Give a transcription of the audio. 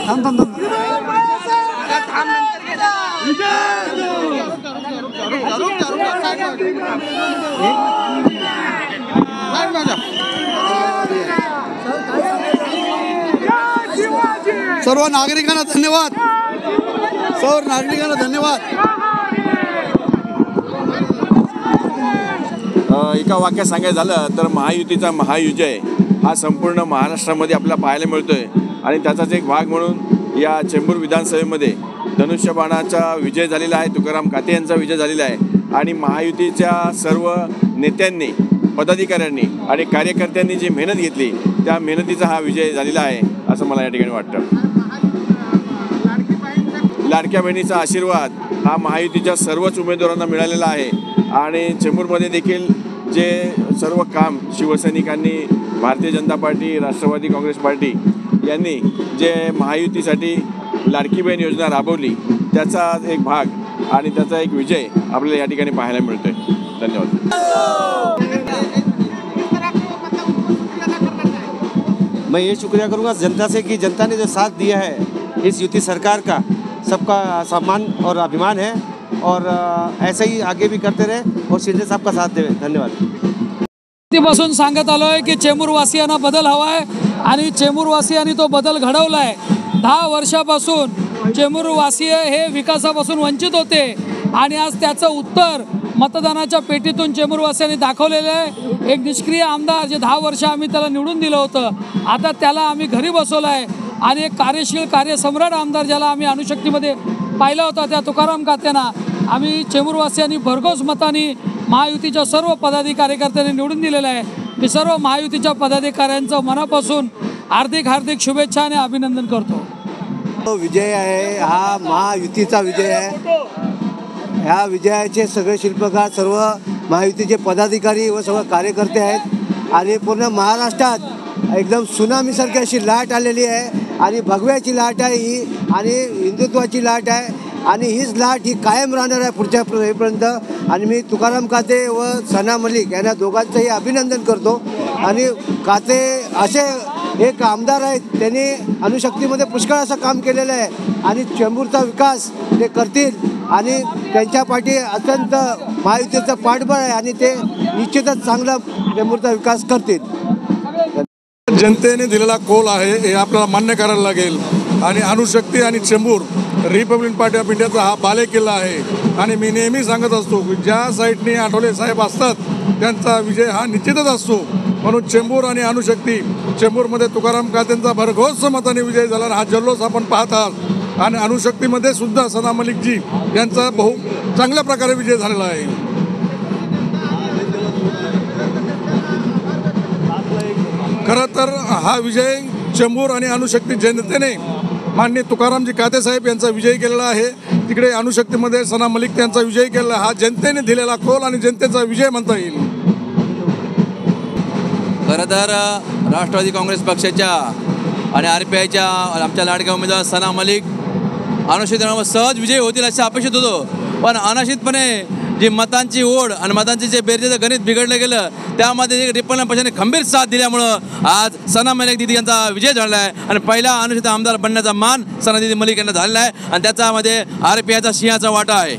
सर्व नागरिकांना धन्यवाद. सर्व नागरिकांना धन्यवाद. एका वाक्यात सांगायचं झालं तर महायुतीचा महाविजय हा संपूर्ण महाराष्ट्रामध्ये आपल्याला पाहायला मिळतोय आणि त्याचाच एक भाग म्हणून या चेंबूर विधानसभेमध्ये धनुष्यबाणाचा विजय झालेला आहे. तुकाराम काते यांचा विजय झालेला आहे आणि महायुतीच्या सर्व नेत्यांनी, पदाधिकाऱ्यांनी आणि कार्यकर्त्यांनी जी मेहनत घेतली त्या मेहनतीचा हा विजय झालेला आहे असं मला या ठिकाणी वाटतं. लाडक्या बहिणीचा आशीर्वाद हा महायुतीच्या सर्वच उमेदवारांना मिळालेला आहे आणि चेंबूरमध्ये देखील जे सर्व काम शिवसैनिकांनी, भारतीय जनता पार्टी, राष्ट्रवादी काँग्रेस पार्टी यांनी जे महायुतीसाठी लाडकी बहीण योजना राबवली त्याचा एक भाग आणि त्याचा एक विजय आपल्याला या ठिकाणी पाहायला मिळतोय. धन्यवाद. मैं ये शुक्रिया करूँगा जनता से कि जनता ने जो साथ दिया है इस युति सरकार का, सबका सम्मान और अभिमान है और ऐसे ही आगे भी करते रहे और शिंदे साहब का साथ देवे. धन्यवाद. पासून सांगत आलोय की चेंबूरवासियांना बदल हवा आहे आणि चेंबूरवासियांनी तो बदल घडवला आहे. 10 वर्षापासून चेंबूरवासीय हे विकासापासून वंचित होते आणि आज त्याचं उत्तर मतदानाच्या पेटीतून चेंबूरवासियांनी दाखवलेलं आहे. एक निष्क्रिय आमदार जे 10 वर्ष आम्ही त्याला निवडून दिलं होतं, आता त्याला आम्ही घरी बसवलं आहे आणि एक कार्यशील, कार्यसम्राट आमदार ज्याला आम्ही अणुशक्तीमध्ये पाहिला होता त्या तुकाराम कात्यांना आम्ही चेंबूरवासियांनी भरघोस मतांनी महायुतीच्या सर्व पदाधिकारी कार्यकर्त्यांनी निवडून दिलेलं आहे. मी सर्व महायुतीच्या पदाधिकाऱ्यांचं मनापासून हार्दिक शुभेच्छा आणि अभिनंदन करतो. विजय आहे हा महायुतीचा विजय आहे. ह्या विजयाचे सगळे शिल्पकार सर्व महायुतीचे पदाधिकारी व सर्व कार्यकर्ते आहेत आणि पूर्ण महाराष्ट्रात एकदम सुनामीसारखी अशी लाट आलेली आहे आणि भगव्याची लाट आहे ही आणि हिंदुत्वाची लाट आहे आणि हीच लाट ही कायम राहणार आहे पुढच्या हेपर्यंत. आणि मी तुकाराम काते व सना मलिक यांना दोघांचंही अभिनंदन करतो. आणि काते असे एक आमदार आहेत, त्यांनी अणुशक्तीमध्ये पुष्कळ असं काम केलेलं आहे आणि चेंबूरचा विकास ते करतील आणि त्यांच्या पाठी अत्यंत महायुतीचं पाठबळ आहे आणि ते निश्चितच चांगला चेंबूरचा विकास करतील. जनतेने दिलेला कौल आहे हे आपल्याला मान्य करायला लागेल आणि अणुशक्ती आणि चेंबूर रिपब्लिकन पार्टी ऑफ इंडियाचा हा बालेकिल्ला आहे आणि मी नेहमी सांगत असतो की ज्या साईडने आठवले साहेब असतात त्यांचा विजय हा निश्चितच असतो. म्हणून चेंबूर आणि अणुशक्ती, चेंबूरमध्ये तुकाराम कातेंचा भरघोस मताने विजय झाला हा जल्लोष आपण पाहत आहात आणि अणुशक्तीमध्ये सुद्धा सना मलिकजी यांचा चांगल्या प्रकारे विजय झालेला आहे. खरं तर हा विजय चेंबूर आणि अणुशक्ती जनतेने माननीय तुकारामजी काते साहेब यांचा विजय केलेला आहे. तिकडे अणुशक्तीमध्ये सना मलिक यांचा विजय केलेला हा जनतेने दिलेला कौल आणि जनतेचा विजय म्हणता येईल. खरं तर राष्ट्रवादी काँग्रेस पक्षाच्या आणि RPIच्या आमच्या लाडक्या उमेदवार सना मलिक अनाशितपणे सहज विजय होतील असे अपेक्षित होतो, पण अनाशितपणे जी मतांची ओढ आणि मतांचे जे बेरजेचं गणित बिघडलं गेलं त्यामध्ये रिपब्लिकन पक्षाने खंबीर साथ दिल्यामुळं आज सना मलिक दिदी यांचा विजय झाला आहे आणि पहिला अनुसूचित आमदार बनण्याचा मान सना दिदी मलिक यांना झालेला आहे आणि त्याच्यामध्ये RPIचा सिंहाचा वाटा आहे.